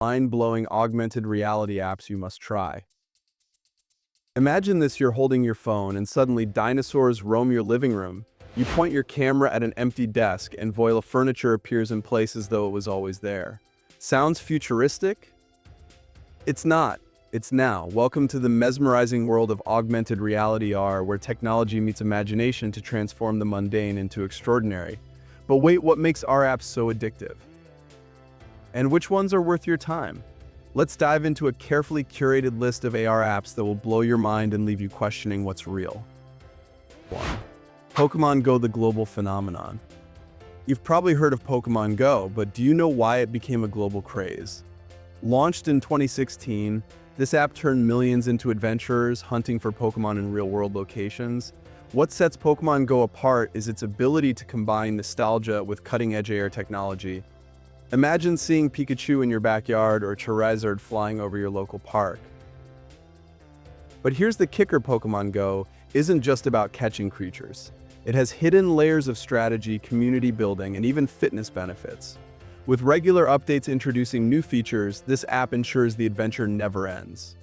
Mind-blowing augmented reality apps you must try. Imagine this: you're holding your phone and suddenly dinosaurs roam your living room. You point your camera at an empty desk and voila, furniture appears in place as though it was always there. Sounds futuristic? It's not. It's now. Welcome to the mesmerizing world of augmented reality AR, where technology meets imagination to transform the mundane into extraordinary. But wait, what makes AR apps so addictive? And which ones are worth your time? Let's dive into a carefully curated list of AR apps that will blow your mind and leave you questioning what's real. 1. Pokeman Go, the global phenomenon. You've probably heard of Pokeman Go, but do you know why it became a global craze? Launched in 2016, this app turned millions into adventurers hunting for Pokemon in real-world locations. What sets Pokeman Go apart is its ability to combine nostalgia with cutting-edge AR technology. Imagine seeing Pikachu in your backyard or Charizard flying over your local park. But here's the kicker: Pokeman Go isn't just about catching creatures. It has hidden layers of strategy, community building, and even fitness benefits. With regular updates introducing new features, this app ensures the adventure never ends.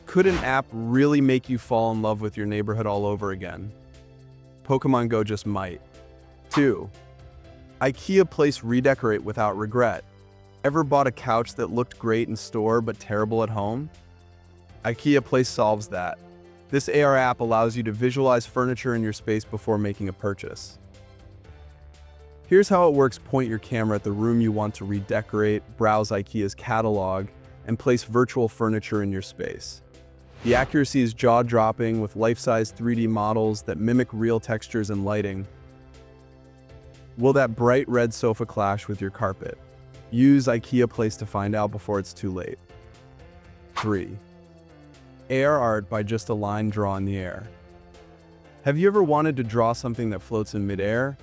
Could an app really make you fall in love with your neighborhood all over again? Pokeman Go just might. 2. IKEA Place, redecorate without regret. Ever bought a couch that looked great in store but terrible at home? IKEA Place solves that. This AR app allows you to visualize furniture in your space before making a purchase. Here's how it works: point your camera at the room you want to redecorate, browse IKEA's catalog, and place virtual furniture in your space. The accuracy is jaw-dropping, with life-size 3D models that mimic real textures and lighting. Will that bright red sofa clash with your carpet? Use IKEA Place to find out before it's too late. 3. AR art by just a line drawn in the air. Have you ever wanted to draw something that floats in midair?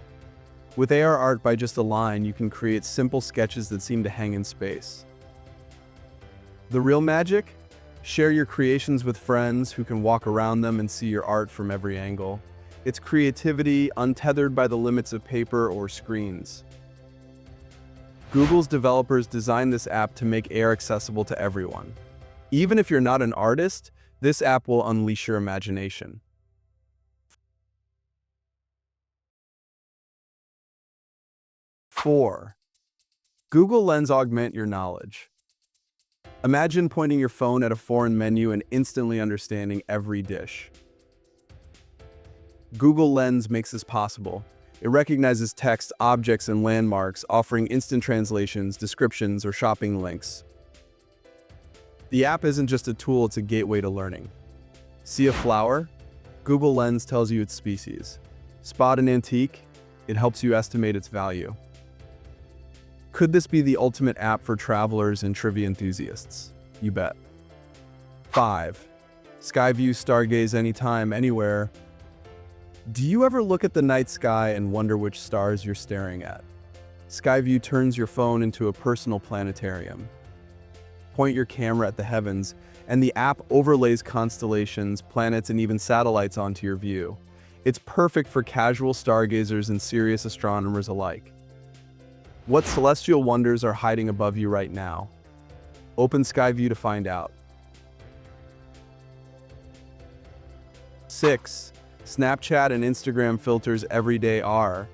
With AR art by just a line, you can create simple sketches that seem to hang in space. The real magic? Share your creations with friends who can walk around them and see your art from every angle. It's creativity untethered by the limits of paper or screens. Google's developers designed this app to make AR accessible to everyone. Even if you're not an artist, this app will unleash your imagination. 4. Google Lens, augment your knowledge. Imagine pointing your phone at a foreign menu and instantly understanding every dish. Google Lens makes this possible. It recognizes text, objects, and landmarks, offering instant translations, descriptions, or shopping links. The app isn't just a tool, it's a gateway to learning. See a flower? Google Lens tells you its species. Spot an antique? It helps you estimate its value. Could this be the ultimate app for travelers and trivia enthusiasts? You bet. 5. Skyview, stargaze anytime, anywhere. Do you ever look at the night sky and wonder which stars you're staring at? Skyview turns your phone into a personal planetarium. Point your camera at the heavens, and the app overlays constellations, planets, and even satellites onto your view. It's perfect for casual stargazers and serious astronomers alike. What celestial wonders are hiding above you right now? Open Skyview to find out. 6. Snapchat and Instagram filters everyday AR.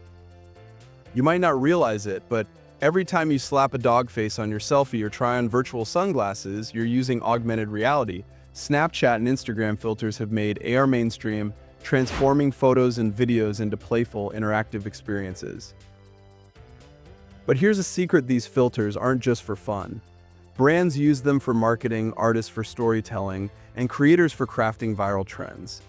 You might not realize it, but every time you slap a dog face on your selfie or try on virtual sunglasses, you're using augmented reality. Snapchat and Instagram filters have made AR mainstream, transforming photos and videos into playful, interactive experiences. But here's a secret: these filters aren't just for fun. Brands use them for marketing, artists for storytelling, and creators for crafting viral trends.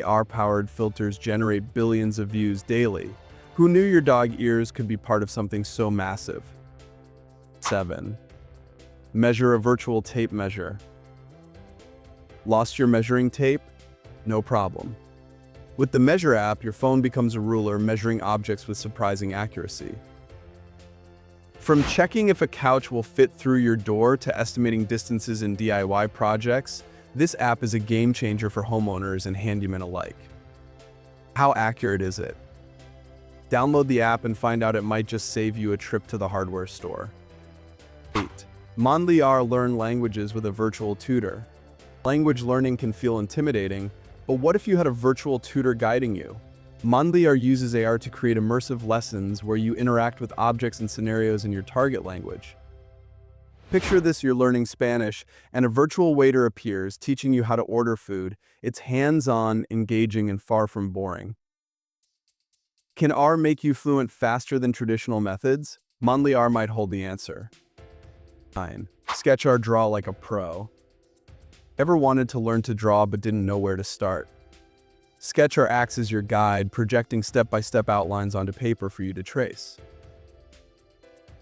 AR-powered filters generate billions of views daily. Who knew your dog ears could be part of something so massive? 7. Measure a virtual tape measure. Lost your measuring tape? No problem. With the Measure app, your phone becomes a ruler, measuring objects with surprising accuracy. From checking if a couch will fit through your door to estimating distances in DIY projects, this app is a game changer for homeowners and handymen alike. How accurate is it? Download the app and find out. It might just save you a trip to the hardware store. Mondly AR learn languages with a virtual tutor. Language learning can feel intimidating, but what if you had a virtual tutor guiding you? Mondly AR uses AR to create immersive lessons where you interact with objects and scenarios in your target language. Picture this: you're learning Spanish, and a virtual waiter appears, teaching you how to order food. It's hands-on, engaging, and far from boring. Can R make you fluent faster than traditional methods? Mondly AR might hold the answer. 9. Sketch R draw like a pro. Ever wanted to learn to draw but didn't know where to start? Sketch R acts as your guide, projecting step-by-step outlines onto paper for you to trace.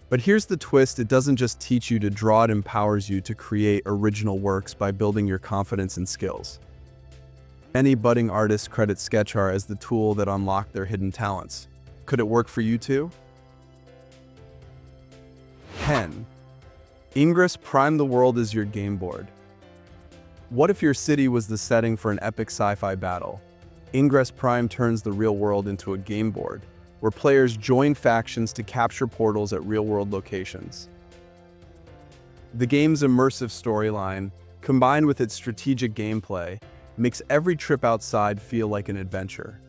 But here's the twist: it doesn't just teach you to draw, it empowers you to create original works by building your confidence and skills. Many budding artists credit Sketch R as the tool that unlocked their hidden talents. Could it work for you too? 10. Ingress Prime, the world is your game board. What if your city was the setting for an epic sci-fi battle? Ingress Prime turns the real world into a game board, where players join factions to capture portals at real-world locations. The game's immersive storyline, combined with its strategic gameplay, makes every trip outside feel like an adventure.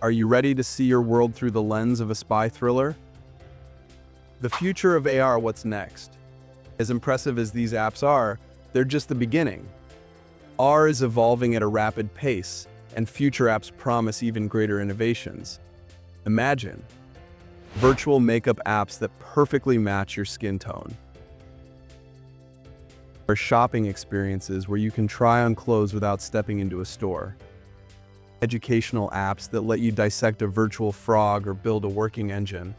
Are you ready to see your world through the lens of a spy thriller? The future of AR, what's next? As impressive as these apps are, they're just the beginning. AR is evolving at a rapid pace, and future apps promise even greater innovations. Imagine virtual makeup apps that perfectly match your skin tone, or shopping experiences where you can try on clothes without stepping into a store, educational apps that let you dissect a virtual frog or build a working engine.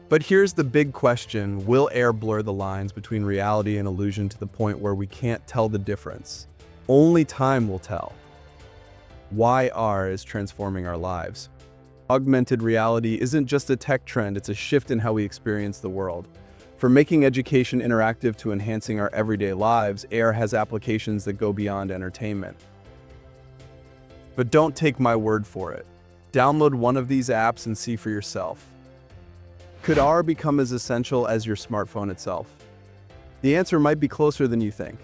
But here's the big question: will AR blur the lines between reality and illusion to the point where we can't tell the difference? Only time will tell. Why AR is transforming our lives. Augmented reality isn't just a tech trend, it's a shift in how we experience the world. From making education interactive to enhancing our everyday lives, AR has applications that go beyond entertainment. But don't take my word for it. Download one of these apps and see for yourself. Could AR become as essential as your smartphone itself? The answer might be closer than you think.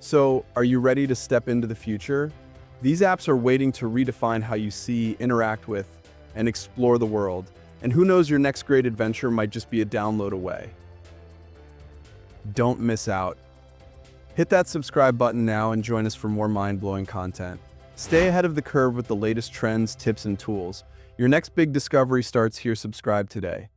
So, are you ready to step into the future? These apps are waiting to redefine how you see, interact with, and explore the world. And who knows, your next great adventure might just be a download away. Don't miss out. Hit that subscribe button now and join us for more mind-blowing content. Stay ahead of the curve with the latest trends, tips, and tools. Your next big discovery starts here. Subscribe today.